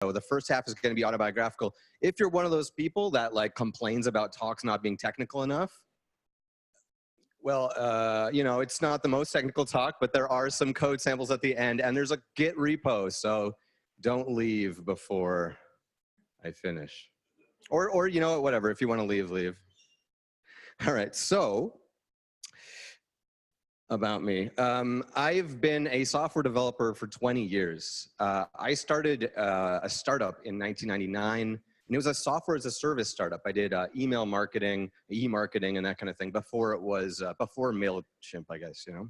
The first half is going to be autobiographical. If you're one of those people that like complains about talks not being technical enough, well, you know, it's not the most technical talk, but there are some code samples at the end, and there's a Git repo, so don't leave before I finish. Or you know, whatever, if you want to leave, leave. All right, so about me. I've been a software developer for 20 years. I started a startup in 1999, and it was a software as a service startup. I did email marketing, e-marketing, and that kind of thing before it was, before MailChimp, I guess, you know.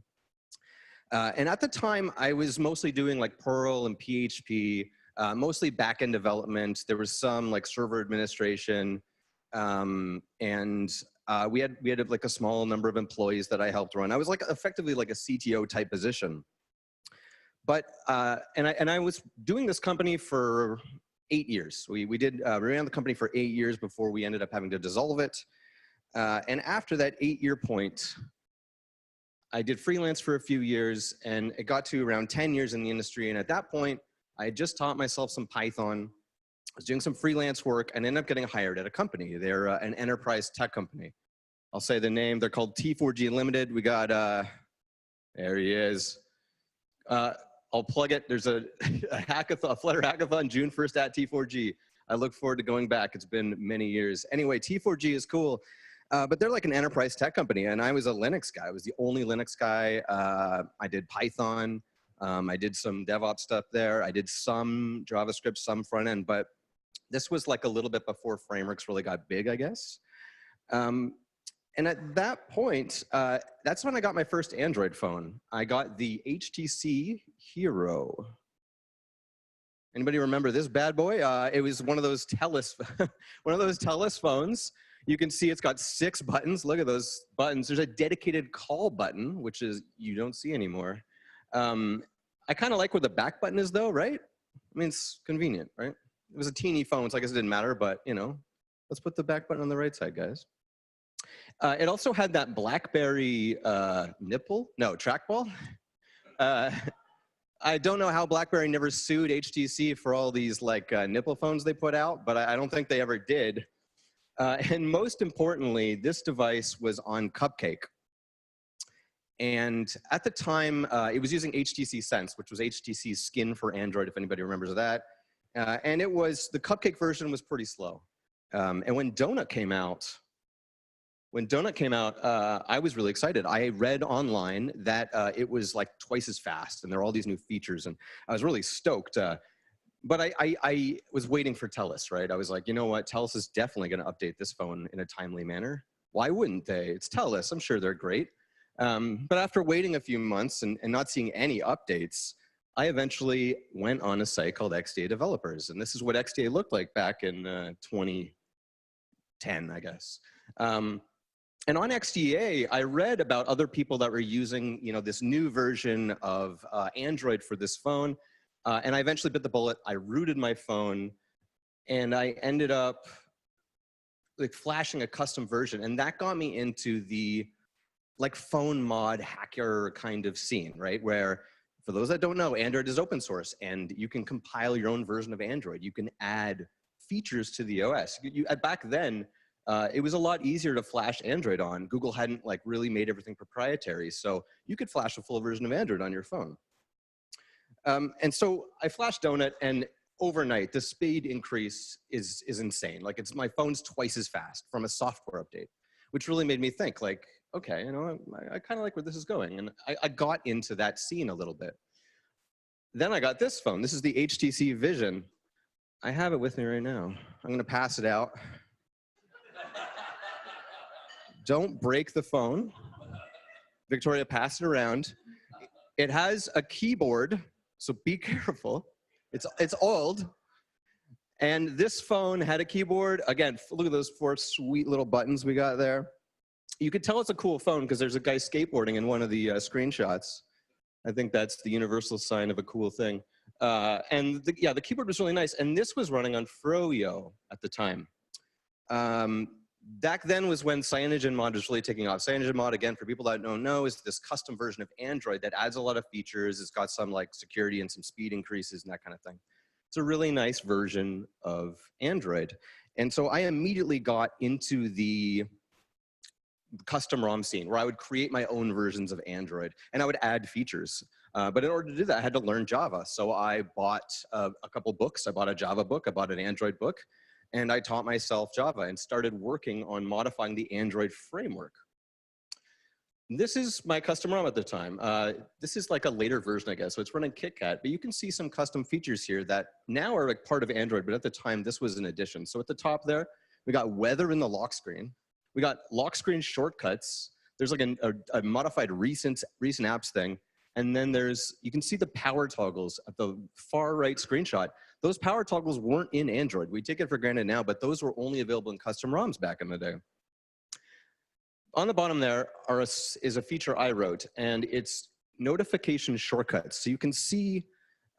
And at the time, I was mostly doing like Perl and PHP, mostly back-end development. There was some like server administration, and we had like a small number of employees that I helped run. I was like effectively like a CTO type position. But and I was doing this company for 8 years. We ran the company for 8 years before we ended up having to dissolve it. And after that 8-year point, I did freelance for a few years, and it got to around 10 years in the industry. And at that point, I had just taught myself some Python. I was doing some freelance work and ended up getting hired at a company. They're an enterprise tech company. I'll say the name. They're called T4G Limited. We got, there he is. I'll plug it. There's a hackathon, a Flutter hackathon, June 1st at T4G. I look forward to going back. It's been many years. Anyway, T4G is cool. But they're like an enterprise tech company, and I was a Linux guy. I was the only Linux guy. I did Python. I did some DevOps stuff there. I did some JavaScript, some front end, but this was like a little bit before frameworks really got big, I guess. And at that point, that's when I got my first Android phone. I got the HTC Hero. Anybody remember this bad boy? It was one of those TELUS phones. You can see it's got 6 buttons. Look at those buttons. There's a dedicated call button, which is you don't see anymore. I kind of like where the back button is, though, right? I mean, it's convenient, right? It was a teeny phone, so I guess it didn't matter. But you know, let's put the back button on the right side, guys. It also had that BlackBerry trackball. I don't know how BlackBerry never sued HTC for all these like nipple phones they put out, but I don't think they ever did. And most importantly, this device was on Cupcake. And at the time, it was using HTC Sense, which was HTC's skin for Android, if anybody remembers that. And it was, the Cupcake version was pretty slow. And when Donut came out, I was really excited. I read online that it was like twice as fast, and there are all these new features, and I was really stoked. But I was waiting for TELUS, right? I was like, you know what? TELUS is definitely going to update this phone in a timely manner. Why wouldn't they? It's TELUS. I'm sure they're great. But after waiting a few months and not seeing any updates, I eventually went on a site called XDA Developers. And this is what XDA looked like back in 2010, I guess. And on XDA, I read about other people that were using, you know, this new version of Android for this phone. And I eventually bit the bullet. I rooted my phone, and I ended up like flashing a custom version. And that got me into the like phone mod hacker kind of scene, right? Where, for those that don't know, Android is open source, and you can compile your own version of Android. You can add features to the OS. Back then, it was a lot easier to flash Android on. Google hadn't like really made everything proprietary, so you could flash a full version of Android on your phone. And so I flashed Donut, and overnight, the speed increase is insane. Like, my phone's twice as fast from a software update, which really made me think, like, okay, you know, I kind of like where this is going. And I got into that scene a little bit. Then I got this phone. This is the HTC Vision. I have it with me right now. I'm going to pass it out. Don't break the phone. Victoria, pass it around. It has a keyboard, so be careful. It's old. And this phone had a keyboard. Again, look at those 4 sweet little buttons we got there. You could tell it's a cool phone because there's a guy skateboarding in one of the screenshots. I think that's the universal sign of a cool thing. And the keyboard was really nice. And this was running on Froyo at the time. Back then was when CyanogenMod was really taking off. CyanogenMod, again, for people that don't know, is this custom version of Android that adds a lot of features. It's got some like security and some speed increases and that kind of thing. It's a really nice version of Android. And so I immediately got into the custom ROM scene where I would create my own versions of Android and I would add features. But in order to do that, I had to learn Java. So I bought a couple books. I bought a Java book, I bought an Android book, and I taught myself Java and started working on modifying the Android framework. This is my custom ROM at the time. This is like a later version, I guess. So it's running KitKat, but you can see some custom features here that now are like part of Android, but at the time this was an addition. So at the top there, we got weather in the lock screen. We got lock screen shortcuts. There's like a modified recent apps thing. And then you can see the power toggles at the far right screenshot. Those power toggles weren't in Android. We take it for granted now, but those were only available in custom ROMs back in the day. On the bottom there is a feature I wrote, and it's notification shortcuts. So you can see,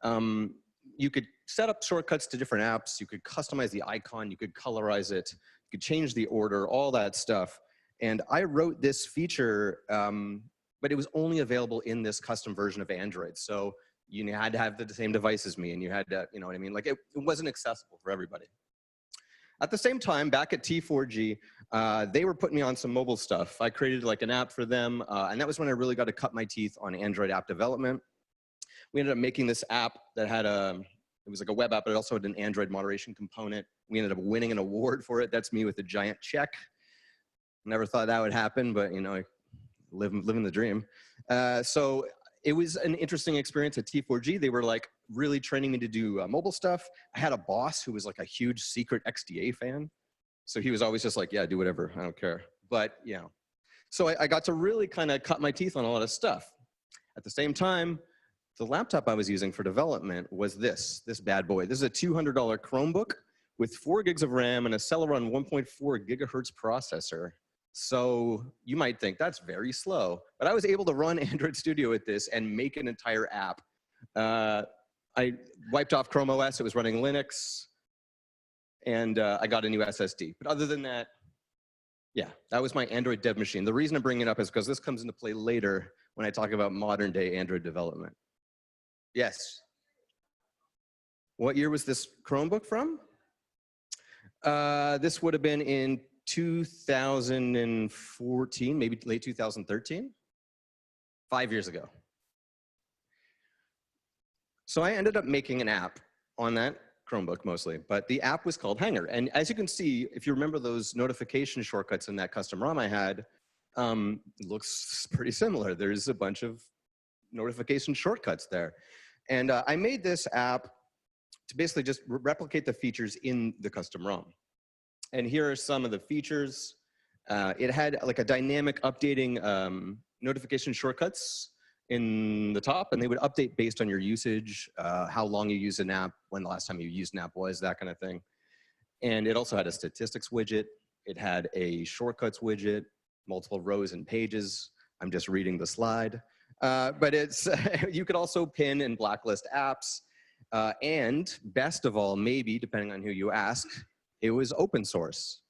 you could set up shortcuts to different apps. You could customize the icon. You could colorize it. You could change the order, all that stuff. And I wrote this feature, but it was only available in this custom version of Android. So you had to have the same device as me, and you had to, you know what I mean? Like it wasn't accessible for everybody. At the same time, back at T4G, they were putting me on some mobile stuff. I created like an app for them, and that was when I really got to cut my teeth on Android app development. We ended up making this app that had it was like a web app, but it also had an Android moderation component. We ended up winning an award for it. That's me with a giant check. Never thought that would happen, but you know, living the dream. So it was an interesting experience at T4G. They were like really training me to do mobile stuff. I had a boss who was like a huge secret XDA fan. So he was always just like, yeah, do whatever, I don't care. But you know, so I got to really kind of cut my teeth on a lot of stuff. At the same time, the laptop I was using for development was this bad boy. This is a $200 Chromebook with 4 gigs of RAM and a Celeron 1.4 gigahertz processor. So you might think that's very slow, but I was able to run Android Studio with this and make an entire app. I wiped off Chrome OS, it was running Linux, and I got a new SSD. But other than that, yeah, that was my Android dev machine. The reason I'm bringing it up is because this comes into play later when I talk about modern day Android development. Yes. What year was this Chromebook from? This would have been in 2014, maybe late 2013, 5 years ago. So I ended up making an app on that Chromebook mostly, but the app was called Hangar. And as you can see, if you remember those notification shortcuts in that custom ROM I had, it looks pretty similar. There's a bunch of notification shortcuts there. And I made this app to basically just replicate the features in the custom ROM. And here are some of the features. It had like a dynamic updating notification shortcuts in the top, and they would update based on your usage, how long you use an app, when the last time you used an app was, that kind of thing. And it also had a statistics widget. It had a shortcuts widget, multiple rows and pages. I'm just reading the slide. But it's you could also pin and blacklist apps. And best of all, maybe, depending on who you ask, it was open source.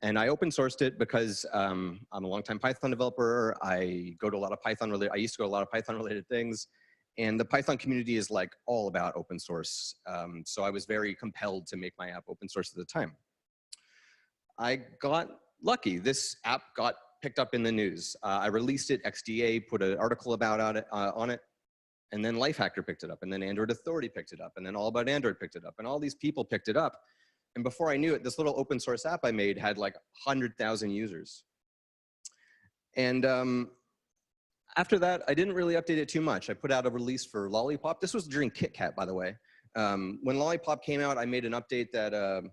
And I open sourced it because I'm a longtime Python developer. I go to a lot of Python related, I used to go to a lot of Python related things. And the Python community is like all about open source. So I was very compelled to make my app open source at the time. I got lucky. This app got picked up in the news. I released it, XDA put an article about on it, and then Lifehacker picked it up, and then Android Authority picked it up, and then All About Android picked it up, and all these people picked it up. And before I knew it, this little open source app I made had like 100,000 users. And after that, I didn't really update it too much. I put out a release for Lollipop. This was during KitKat, by the way. When Lollipop came out, I made an update that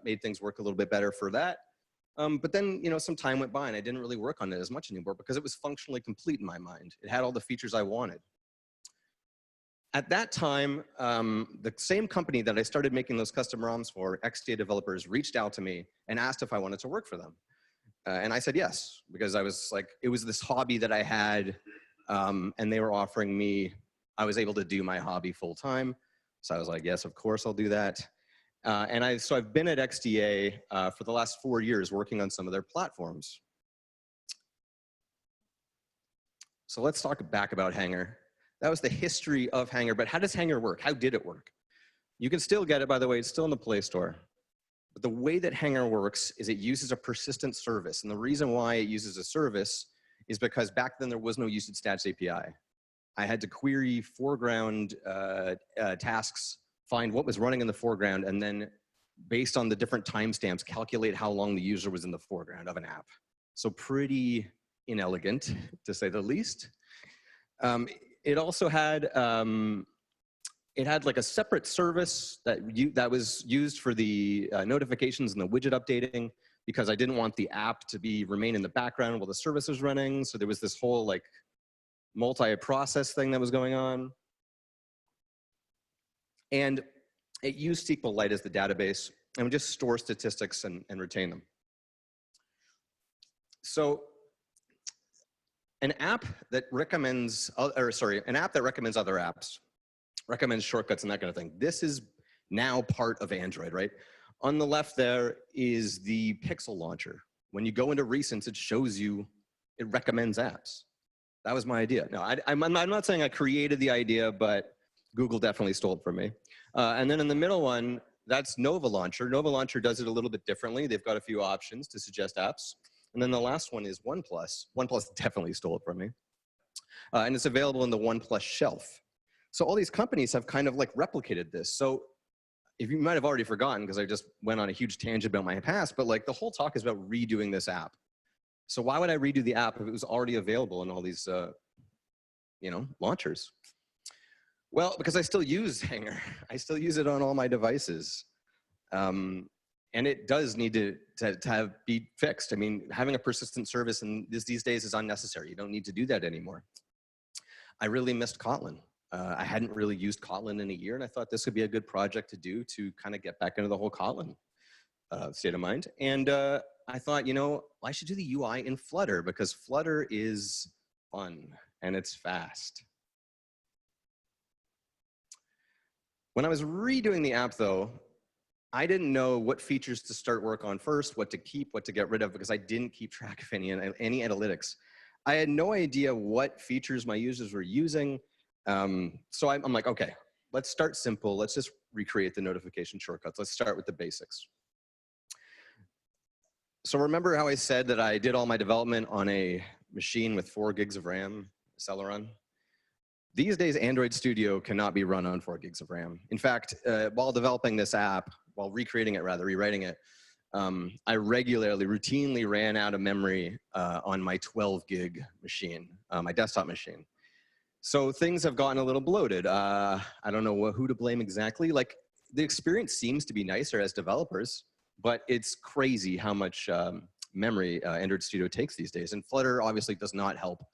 made things work a little bit better for that. But then, some time went by and I didn't really work on it as much anymore because it was functionally complete in my mind. It had all the features I wanted. At that time, the same company that I started making those custom ROMs for, XDA developers, reached out to me and asked if I wanted to work for them. And I said yes, because I was like, it was this hobby that I had, and they were offering me, I was able to do my hobby full time. So I was like, yes, of course I'll do that. So I've been at XDA for the last 4 years working on some of their platforms. So let's talk back about Hangar. That was the history of Hangar, but how does Hangar work? How did it work? You can still get it, by the way, it's still in the Play Store. But the way that Hangar works is it uses a persistent service. And the reason why it uses a service is because back then there was no usage stats API. I had to query foreground tasks, find what was running in the foreground, and then based on the different timestamps, calculate how long the user was in the foreground of an app. So pretty inelegant, to say the least. It also had, it had like a separate service that was used for the notifications and the widget updating, because I didn't want the app to remain in the background while the service was running. So there was this whole like multi-process thing that was going on. And it used SQLite as the database and would just store statistics and retain them. So an app that recommends, an app that recommends other apps, recommends shortcuts and that kind of thing. This is now part of Android, right? On the left there is the Pixel launcher. When you go into recents, it shows you, it recommends apps. That was my idea. No, I'm not saying I created the idea, but Google definitely stole it from me. And then in the middle one, that's Nova Launcher. Nova Launcher does it a little bit differently. They've got a few options to suggest apps. And then the last one is OnePlus. OnePlus definitely stole it from me. And it's available in the OnePlus shelf. So all these companies have kind of like replicated this. So if you might have already forgotten, because I just went on a huge tangent about my past, but like the whole talk is about redoing this app. So why would I redo the app if it was already available in all these, launchers? Well, because I still use Hangar. I still use it on all my devices. And it does need to be fixed. I mean, having a persistent service these days is unnecessary. You don't need to do that anymore. I really missed Kotlin. I hadn't really used Kotlin in a year, and I thought this would be a good project to do to kind of get back into the whole Kotlin state of mind. And I thought, I should do the UI in Flutter, because Flutter is fun and it's fast. When I was redoing the app, though, I didn't know what features to start work on first, what to keep, what to get rid of, because I didn't keep track of any analytics. I had no idea what features my users were using. So I'm like, okay, let's start simple. Let's just recreate the notification shortcuts. Let's start with the basics. So remember how I said that I did all my development on a machine with 4 gigs of RAM, Celeron? These days, Android Studio cannot be run on 4 gigs of RAM. In fact, while developing this app, while rewriting it, I routinely ran out of memory on my 12 gig machine, my desktop machine. So things have gotten a little bloated. I don't know who to blame exactly. Like, the experience seems to be nicer as developers, but it's crazy how much memory Android Studio takes these days. And Flutter obviously does not help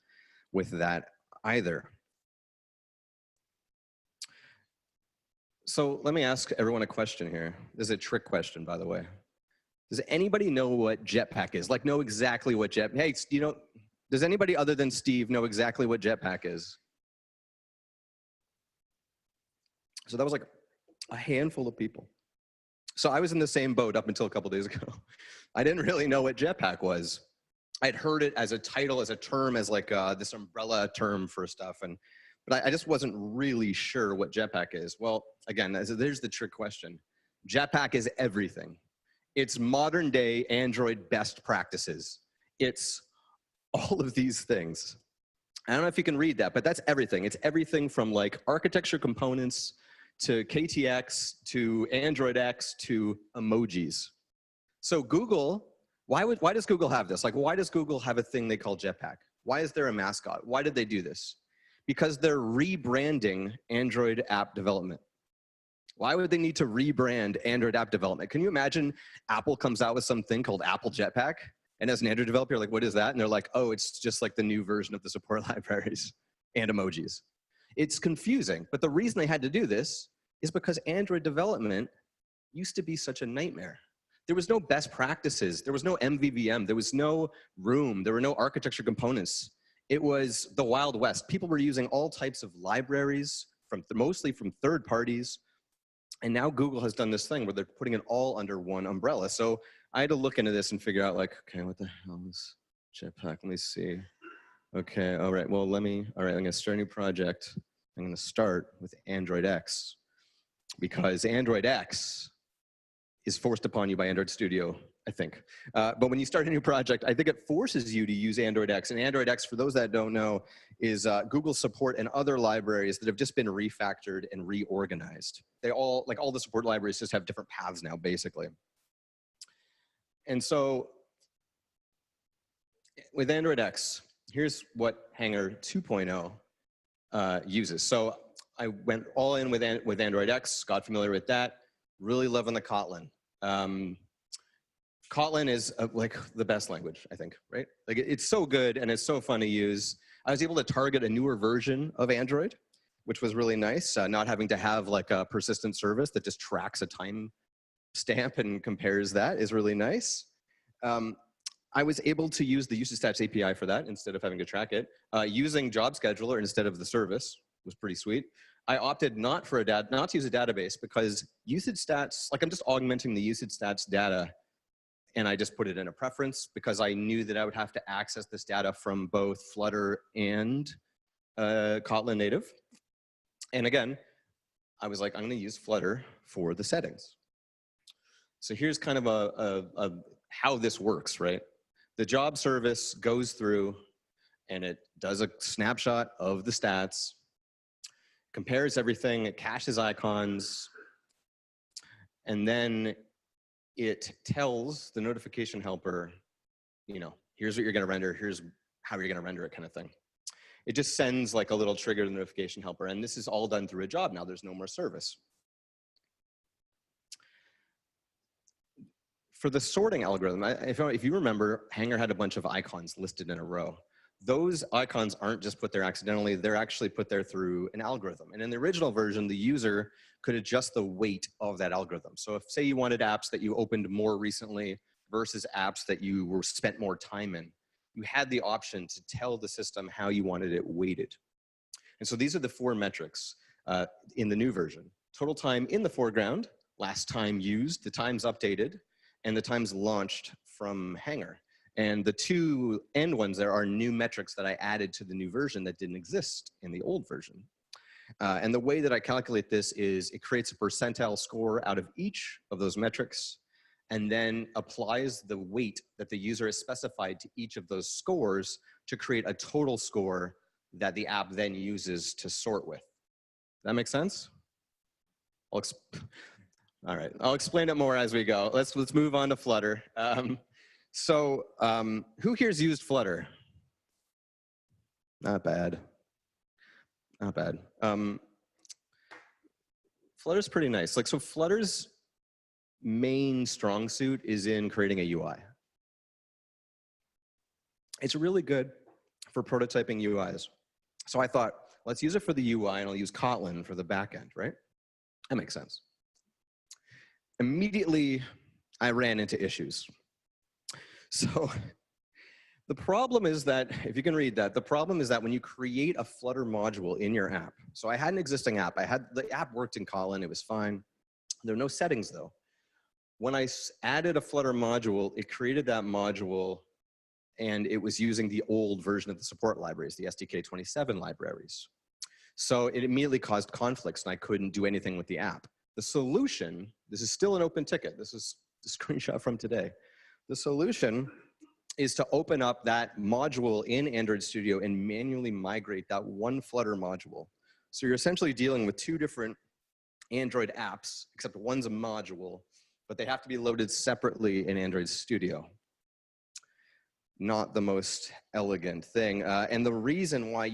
with that either. So let me ask everyone a question here. This is a trick question, by the way. Does anybody know what Jetpack is? Like, know exactly what Jetpack, hey, does anybody other than Steve know exactly what Jetpack is? So that was like a handful of people. So I was in the same boat up until a couple days ago. I didn't really know what Jetpack was. I'd heard it as a title, as a term, as like this umbrella term for stuff. But I just wasn't really sure what Jetpack is. Well, again, there's the trick question. Jetpack is everything. It's modern day Android best practices. It's all of these things. I don't know if you can read that, but that's everything. It's everything from like architecture components to KTX to Android X to emojis. So Google, why does Google have this? Like, why does Google have a thing they call Jetpack? Why is there a mascot? Why did they do this? Because they're rebranding Android app development. Why would they need to rebrand Android app development? Can you imagine Apple comes out with something called Apple Jetpack? And as an Android developer, you're like, what is that? And they're like, oh, it's just like the new version of the support libraries and emojis. It's confusing. But the reason they had to do this is because Android development used to be such a nightmare. There was no best practices. There was no MVVM. There was no room. There were no architecture components. It was the Wild West. People were using all types of libraries, mostly from third parties. And now Google has done this thing where they're putting it all under one umbrella. So I had to look into this and figure out, like, okay, what the hell is Jetpack? Let me see. Okay, all right, well, I'm going to start a new project. I'm going to start with Android X. because Android X is forced upon you by Android Studio, I think. But when you start a new project, I think it forces you to use Android X. And Android X, for those that don't know, is Google support and other libraries that have just been refactored and reorganized. They all, like all the support libraries just have different paths now, basically. And so with Android X, here's what Hangar 2.0 uses. So I went all in with Android X, got familiar with that, really loving the Kotlin. Kotlin is like the best language, I think, right? Like it's so good and it's so fun to use. I was able to target a newer version of Android, which was really nice, not having to have like a persistent service that just tracks a time stamp and compares that is really nice. I was able to use the usage stats API for that instead of having to track it. Using Job Scheduler instead of the service was pretty sweet. I opted not to use a database because usage stats, like I'm just augmenting the usage stats data and I just put it in a preference because I knew that I would have to access this data from both Flutter and Kotlin native. And again, I was like, I'm gonna use Flutter for the settings. So here's kind of how this works, right? The job service goes through and it does a snapshot of the stats, compares everything, it caches icons, and then it tells the notification helper, you know, here's what you're gonna render, here's how you're gonna render it kind of thing. It just sends like a little trigger to the notification helper, and this is all done through a job now, there's no more service. For the sorting algorithm, if you remember, Hangar had a bunch of icons listed in a row. Those icons aren't just put there accidentally, they're actually put there through an algorithm. And in the original version, the user could adjust the weight of that algorithm. So if, say you wanted apps that you opened more recently versus apps that you were spent more time in, you had the option to tell the system how you wanted it weighted. And so these are the 4 metrics in the new version. Total time in the foreground, last time used, the times updated, and the times launched from Hangar. And the 2 end ones there are new metrics that I added to the new version that didn't exist in the old version. And the way that I calculate this is it creates a percentile score out of each of those metrics and then applies the weight that the user has specified to each of those scores to create a total score that the app then uses to sort with. That make sense? All right, I'll explain it more as we go. Let's move on to Flutter. Who here's used Flutter? Not bad. Not bad. Flutter's pretty nice. Like, so Flutter's main strong suit is in creating a UI. It's really good for prototyping UIs. So I thought, let's use it for the UI and I'll use Kotlin for the backend, right? That makes sense. Immediately, I ran into issues. So the problem is that, if you can read that, the problem is that when you create a Flutter module in your app, so I had an existing app, the app worked in Kotlin, it was fine. There were no settings though. When I added a Flutter module, it created that module and it was using the old version of the support libraries, the SDK27 libraries. So it immediately caused conflicts and I couldn't do anything with the app. The solution, this is still an open ticket. This is a screenshot from today. The solution is to open up that module in Android Studio and manually migrate that one Flutter module. So you're essentially dealing with 2 different Android apps, except one's a module, but they have to be loaded separately in Android Studio. Not the most elegant thing. And the reason why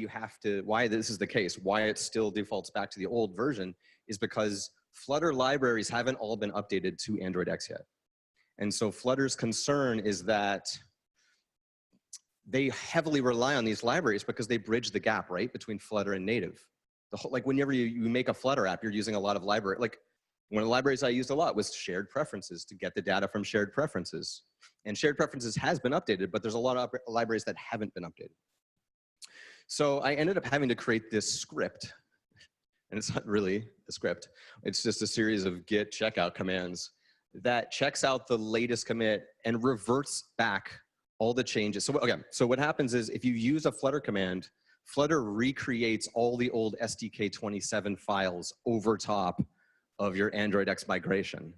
why this is the case, why it still defaults back to the old version is because Flutter libraries haven't all been updated to Android X yet. And so Flutter's concern is that they heavily rely on these libraries because they bridge the gap, right, between Flutter and native. Like whenever you make a Flutter app, you're using a lot of library. Like one of the libraries I used a lot was shared preferences to get the data from shared preferences. And shared preferences has been updated, but there's a lot of libraries that haven't been updated. So I ended up having to create this script. And it's not really a script. It's just a series of git checkout commands that checks out the latest commit and reverts back all the changes. So, okay, so what happens is if you use a Flutter command, Flutter recreates all the old SDK27 files over top of your Android X migration.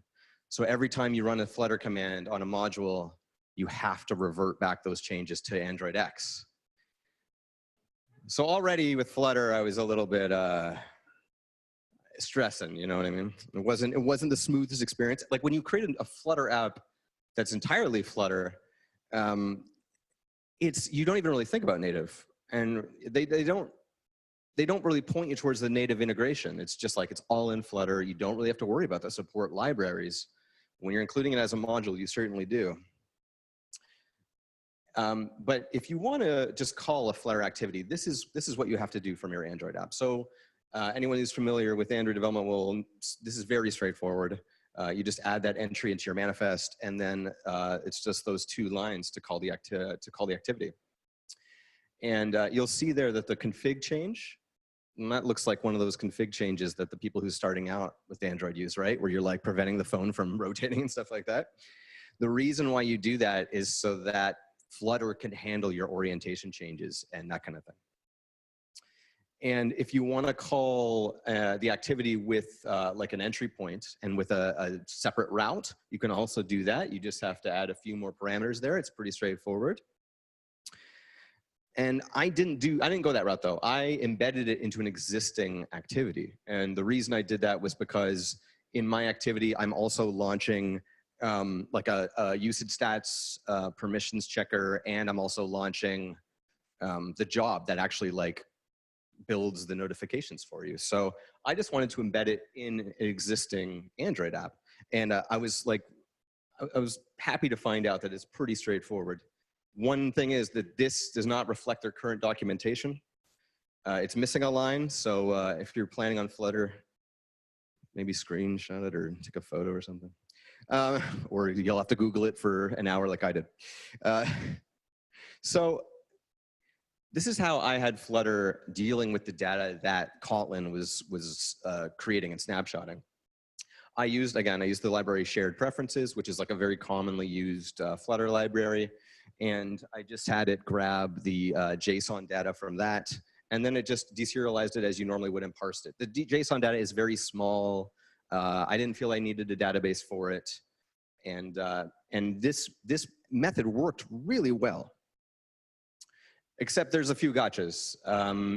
So every time you run a Flutter command on a module, you have to revert back those changes to Android X. So already with Flutter, I was a little bit stressing, you know what I mean? It wasn't the smoothest experience. Like when you create a Flutter app that's entirely Flutter, you don't even really think about native, and they don't really point you towards the native integration. It's just like it's all in Flutter. You don't really have to worry about the support libraries. When you're including it as a module, you certainly do. But if you want to just call a Flutter activity, this is what you have to do from your Android app. So anyone who's familiar with Android development this is very straightforward. You just add that entry into your manifest, and then it's just those 2 lines to call the activity. And you'll see there that the config change, and that looks like one of those config changes that the people who's starting out with Android use, right? Where you're like preventing the phone from rotating and stuff like that. The reason why you do that is so that Flutter can handle your orientation changes and that kind of thing. And if you want to call the activity with like an entry point and with a separate route, you can also do that. You just have to add a few more parameters there. It's pretty straightforward. And I didn't go that route though. I embedded it into an existing activity. And the reason I did that was because in my activity, I'm also launching like a usage stats permissions checker, and I'm also launching the job that actually like builds the notifications for you. So I just wanted to embed it in an existing Android app. And I was happy to find out that it's pretty straightforward. One thing is that this does not reflect their current documentation. It's missing a line. So if you're planning on Flutter, maybe screenshot it or take a photo or something. Or you'll have to Google it for an hour like I did. So this is how I had Flutter dealing with the data that Kotlin was creating and snapshotting. I used the library shared preferences, which is like a very commonly used Flutter library. And I just had it grab the JSON data from that. And then it just deserialized it as you normally would and parsed it. The JSON data is very small. I didn't feel I needed a database for it. And this method worked really well. Except there's a few gotchas.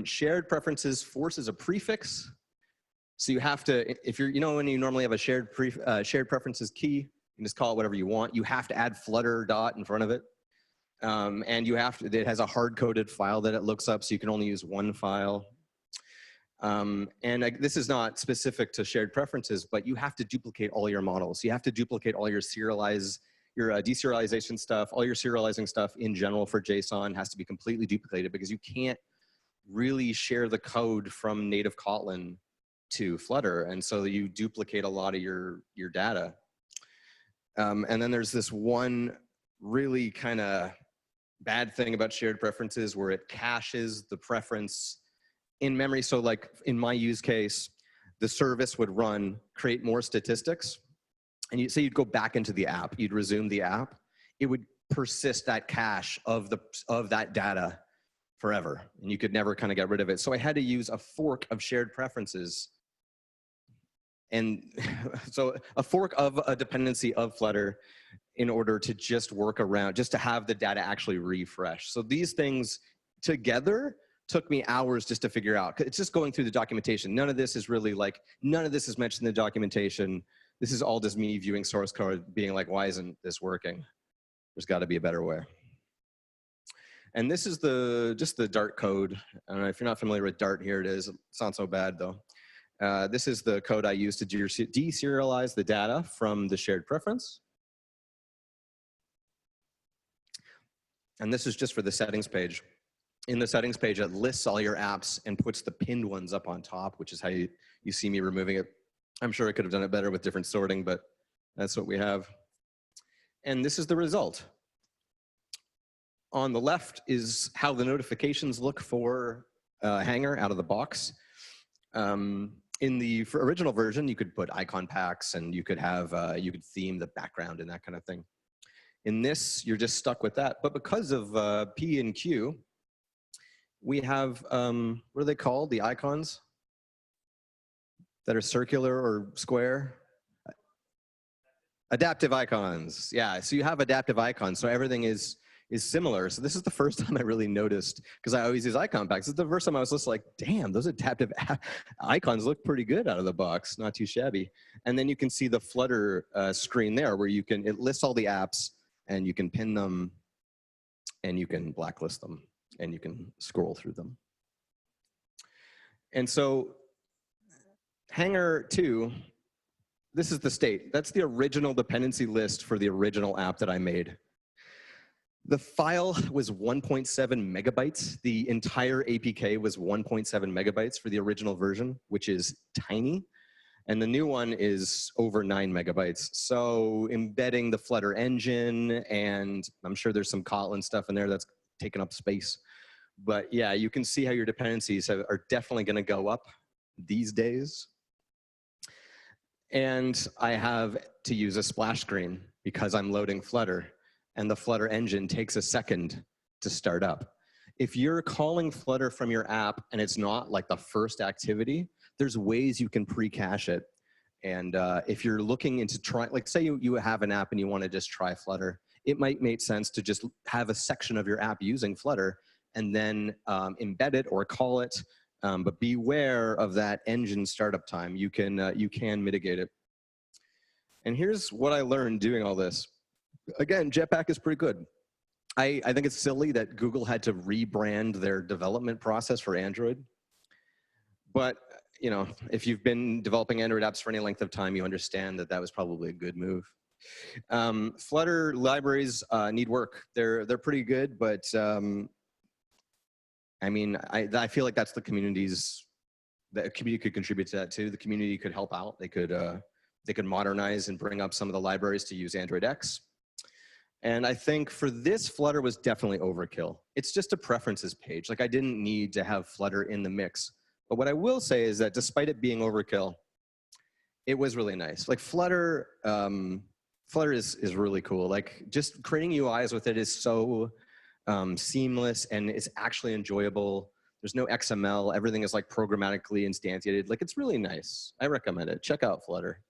Shared preferences forces a prefix. So you have to, if you're, when you normally have a shared preferences key, you can just call it whatever you want. You have to add Flutter dot in front of it. And it has a hard-coded file that it looks up, so you can only use one file. This is not specific to shared preferences, but you have to duplicate all your models. You have to duplicate all your deserialization stuff, all your serializing stuff in general for JSON has to be completely duplicated because you can't really share the code from native Kotlin to Flutter. And so you duplicate a lot of your data. And then there's this one really kind of bad thing about shared preferences where it caches the preference in memory. So like in my use case, the service would create more statistics. And you'd go back into the app, you'd resume the app, it would persist that cache of that data forever. And you could never kind of get rid of it. So I had to use a fork of shared preferences. And so a fork of a dependency of Flutter in order to just work around, just to have the data actually refresh. So these things together took me hours just to figure out. It's just going through the documentation. None of this is really like, none of this is mentioned in the documentation. This is all just me viewing source code, being like, why isn't this working? There's got to be a better way. And this is just the Dart code. I don't know if you're not familiar with Dart, here it is. It's not so bad though. This is the code I use to deserialize the data from the shared preference. And this is just for the settings page. In the settings page, it lists all your apps and puts the pinned ones up on top, which is how you see me removing it. I'm sure I could have done it better with different sorting, but that's what we have. And this is the result. On the left is how the notifications look for Hangar out of the box. In the original version, you could put icon packs and you could have, you could theme the background and that kind of thing. In this, you're just stuck with that. But because of P and Q, we have, what are they called? The icons? that are circular or square? Adaptive icons. Yeah, so you have adaptive icons, so everything is similar. So this is the first time I really noticed, because I always use icon packs. This is the first time I was just like, damn, those adaptive icons look pretty good out of the box, not too shabby. And then you can see the Flutter screen there where it lists all the apps and you can pin them and you can blacklist them and you can scroll through them. And so Hangar 2, this is the state. That's the original dependency list for the original app that I made. The file was 1.7 megabytes. The entire APK was 1.7 megabytes for the original version, which is tiny. And the new one is over 9 megabytes. So embedding the Flutter engine, and I'm sure there's some Kotlin stuff in there that's taking up space. But yeah, you can see how your dependencies are definitely going to go up these days. And I have to use a splash screen because I'm loading Flutter, and the Flutter engine takes a second to start up. If you're calling Flutter from your app and it's not like the first activity, there's ways you can pre-cache it. And if you're looking into like say you have an app and you want to just try Flutter, it might make sense to just have a section of your app using Flutter and then embed it or call it. But beware of that engine startup time. You can mitigate it. And here's what I learned doing all this. Again, Jetpack is pretty good. I think it's silly that Google had to rebrand their development process for Android. But you know, if you've been developing Android apps for any length of time, you understand that that was probably a good move. Flutter libraries need work. They're pretty good, but I mean, I feel like that's the community's. The community could contribute to that too. The community could help out. They could modernize and bring up some of the libraries to use Android X. And I think for this, Flutter was definitely overkill. It's just a preferences page. Like I didn't need to have Flutter in the mix. But what I will say is that despite it being overkill, it was really nice. Like Flutter, Flutter is really cool. Like just creating UIs with it is so seamless and it's actually enjoyable. There's no XML. Everything is like programmatically instantiated. Like it's really nice. I recommend it. Check out Flutter.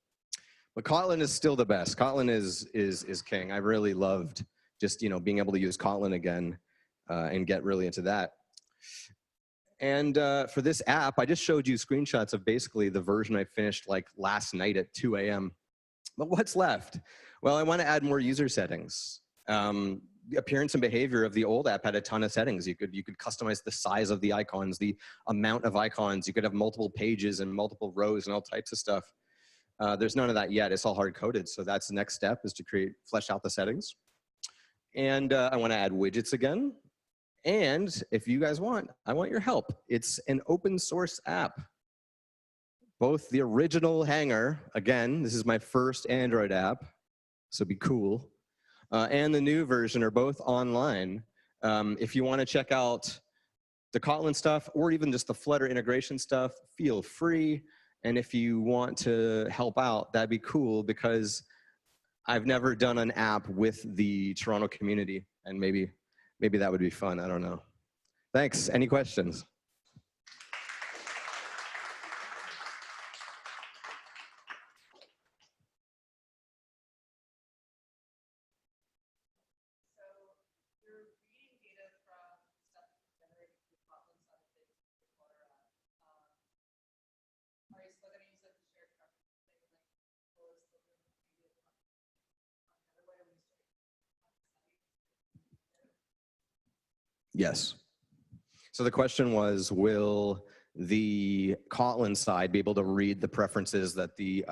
But Kotlin is still the best. Kotlin is king. I really loved just being able to use Kotlin again and get really into that. And for this app, I just showed you screenshots of basically the version I finished like last night at 2 a.m. But what's left? Well, I want to add more user settings. The appearance and behavior of the old app had a ton of settings. You could customize the size of the icons, the amount of icons. You could have multiple pages and multiple rows and all types of stuff. There's none of that yet. It's all hard-coded. So that's the next step, is to flesh out the settings. And I want to add widgets again. And if you guys want, I want your help. It's an open source app. Both the original Hangar, again, this is my first Android app, so be cool, and the new version are both online. If you want to check out the Kotlin stuff or even just the Flutter integration stuff, feel free. And if you want to help out, that'd be cool, because I've never done an app with the Toronto community, and maybe that would be fun. I don't know. Thanks. Any questions? Yes. So the question was, will the Kotlin side be able to read the preferences that the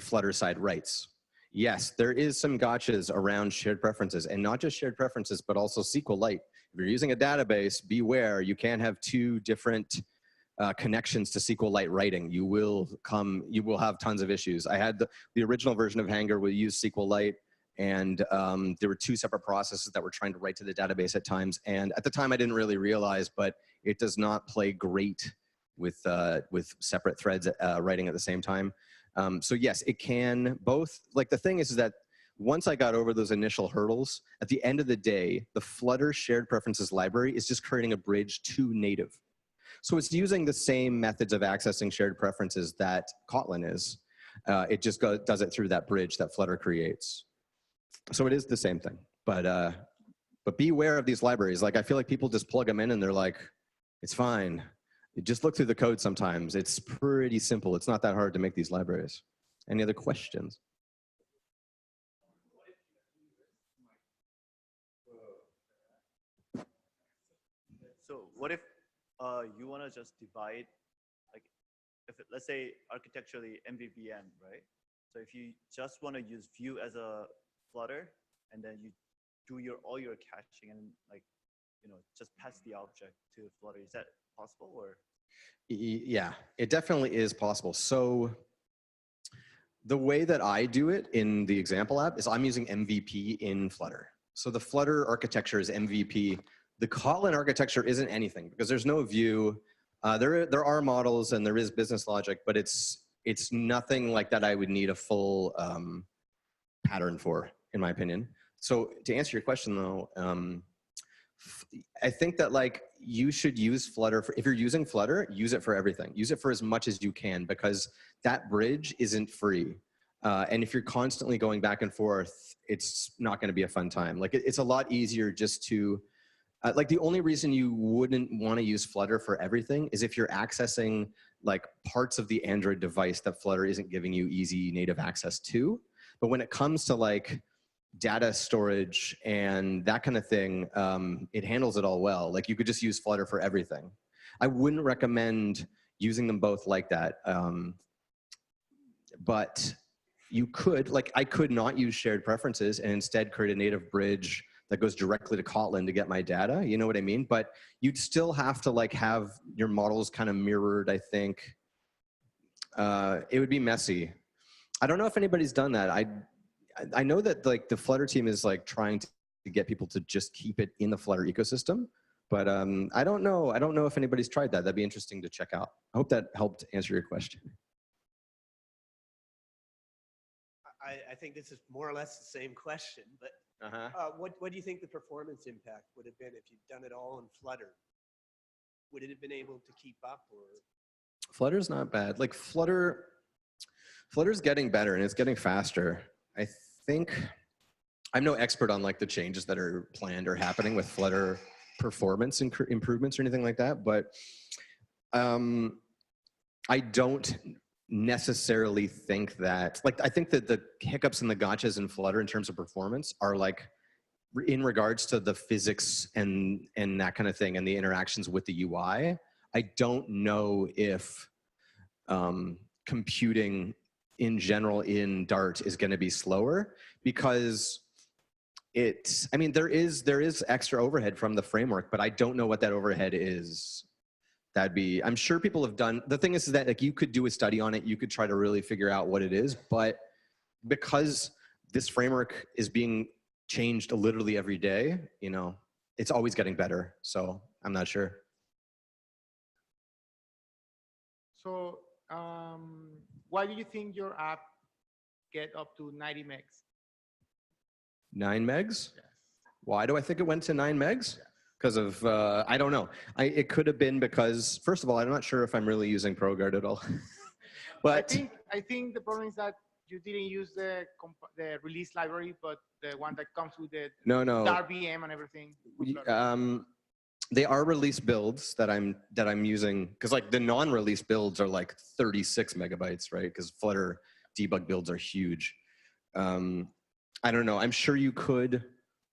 Flutter side writes? Yes, there is some gotchas around shared preferences, and not just shared preferences, but also SQLite. If you're using a database, beware, you can't have two different connections to SQLite writing. You will have tons of issues. I had the original version of Hangar will use SQLite, and there were two separate processes that were trying to write to the database at times. And at the time, I didn't really realize, but it does not play great with separate threads writing at the same time. So yes, it can both. Like the thing is that once I got over those initial hurdles, at the end of the day, the Flutter shared preferences library is just creating a bridge to native. So it's using the same methods of accessing shared preferences that Kotlin is. It just does it through that bridge that Flutter creates. So it is the same thing, but beware of these libraries. Like, I feel like people just plug them in and they're like, it's fine. You just look through the code sometimes. It's pretty simple. It's not that hard to make these libraries. Any other questions? So what if you want to just divide, like, if it, let's say architecturally MVVM, right? So if you just want to use Vue as a Flutter, and then you do all your caching and, like, just pass the object to Flutter, is that possible? Or? Yeah, it definitely is possible. So the way that I do it in the example app is I'm using MVP in Flutter. So the Flutter architecture is MVP. The Kotlin architecture isn't anything because there's no Vue. There are models and there is business logic, but it's nothing like that I would need a full pattern for, in my opinion. So to answer your question though, I think that, like, you should use Flutter if you're using Flutter, use it for everything. Use it for as much as you can, because that bridge isn't free. And if you're constantly going back and forth, it's not going to be a fun time. Like, it's a lot easier just to, like, the only reason you wouldn't want to use Flutter for everything is if you're accessing, like, parts of the Android device that Flutter isn't giving you easy native access to. But when it comes to, like, data storage and that kind of thing, it handles it all well. Like, you could just use Flutter for everything. I wouldn't recommend using them both like that. But you could, like, I could not use shared preferences and instead create a native bridge that goes directly to Kotlin to get my data. You know what I mean? But you'd still have to, like, have your models kind of mirrored, I think. It would be messy. I don't know if anybody's done that. I know that, like, the Flutter team is, like, trying to get people to just keep it in the Flutter ecosystem, but I don't know. I don't know if anybody's tried that. That'd be interesting to check out. I hope that helped answer your question. I think this is more or less the same question, but what do you think the performance impact would have been if you'd done it all in Flutter? Would it have been able to keep up? Or Flutter's not bad. Like, Flutter's getting better and it's getting faster. I think I'm no expert on, like, the changes that are planned or happening with Flutter performance improvements or anything like that, but I don't necessarily think that, like, I think that the hiccups and the gotchas in Flutter in terms of performance are, like, in regards to the physics and that kind of thing and the interactions with the UI. I don't know if computing in general in Dart is going to be slower, because I mean, there is extra overhead from the framework, but I don't know what that overhead is. I'm sure people have done, the thing is that, like, you could do a study on it, you could try to really figure out what it is, but because this framework is being changed literally every day, it's always getting better. So I'm not sure. So why do you think your app get up to 90 megs? 9 megs? Yes. Why do I think it went to 9 megs? Yes. Because of, I don't know. It could have been because, first of all, I'm not sure if I'm really using ProGuard at all. But I think the problem is that you didn't use the release library, but the one that comes with the Dart VM and everything. They are release builds that I'm using, because, like, the non-release builds are like 36 megabytes, right? Because Flutter debug builds are huge. I don't know. I'm sure you could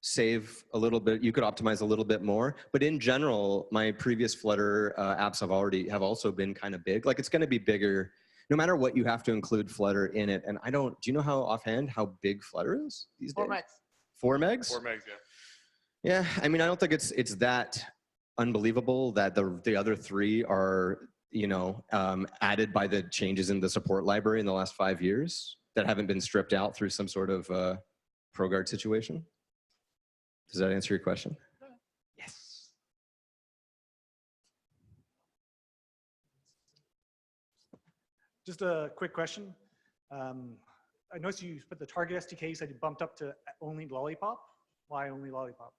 save a little bit. You could optimize a little bit more. But in general, my previous Flutter apps have also been kind of big. Like, it's going to be bigger no matter what. You have to include Flutter in it. And do you know how offhand how big Flutter is these days? 4 megs. 4 megs? 4 megs, yeah. Yeah, I mean, I don't think it's that unbelievable that the other 3 are, added by the changes in the support library in the last 5 years that haven't been stripped out through some sort of ProGuard situation. Does that answer your question? Yes. Just a quick question. I noticed you put the target SDK, said you bumped up to only Lollipop. Why only Lollipop?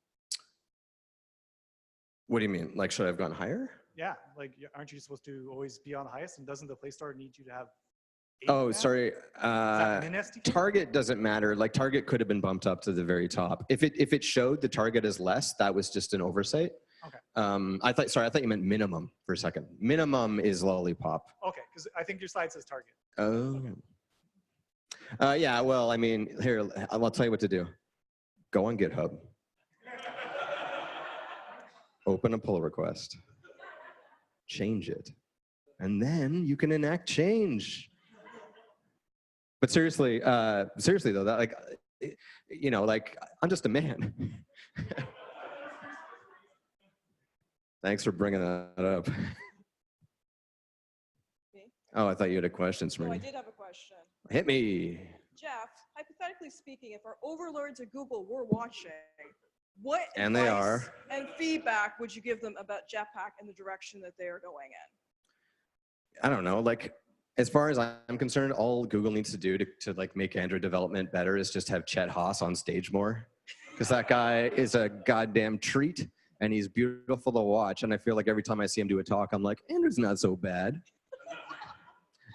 What do you mean? Like, should I have gone higher? Yeah, like, aren't you supposed to always be on the highest? And doesn't the Play Store need you to have 8 Oh, now? sorry. Is that min SDK? Target doesn't matter. Like target could have been bumped up to the very top. If it showed the target as less, that was just an oversight. Okay. I thought you meant minimum for a second. Minimum is lollipop. Okay, because I think your slide says target. Oh. Yeah, well, I mean, here, I'll tell you what to do. Go on GitHub. Open a pull request. Change it. And then you can enact change. But seriously though, that like, you know, like, I'm just a man. Thanks for bringing that up. Me? Oh, I thought you had a question, No, I Smriti. did have a question. Hit me. Jeff, hypothetically speaking, if our overlords at Google were watching, what And they advice are. and feedback would you give them about Jetpack and the direction that they are going in? I don't know, like, as far as I'm concerned, all Google needs to do to like make Android development better is just have Chet Haas on stage more. Because that guy is a goddamn treat and he's beautiful to watch. And I feel like every time I see him do a talk, I'm like, Android's not so bad.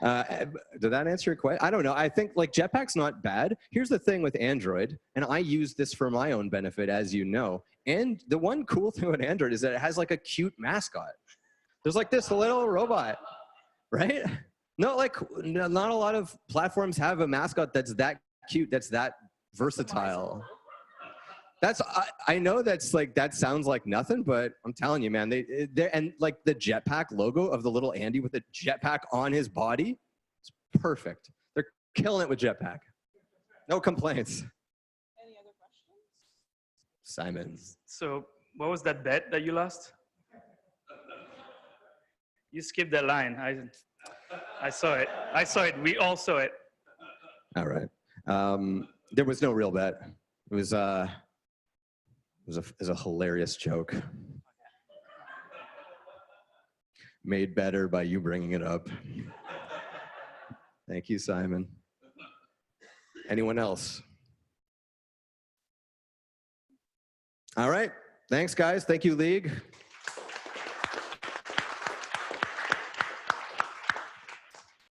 Did that answer your question? I don't know. I think like Jetpack's not bad. Here's the thing with Android, and I use this for my own benefit, as you know. And the one cool thing with Android is that it has like a cute mascot. There's like this little robot, right? No, like not a lot of platforms have a mascot that's that cute, that's that versatile. That's I know that's like that sounds like nothing, but I'm telling you, man, they and like the Jetpack logo of the little Andy with the jetpack on his body, it's perfect. They're killing it with Jetpack. No complaints. Any other questions? Simon. So what was that bet that you lost? You skipped that line. I saw it. I saw it. We all saw it. All right. There was no real bet. It was a hilarious joke. Made better by you bringing it up. Thank you, Simon. Anyone else? All right. Thanks, guys. Thank you, League.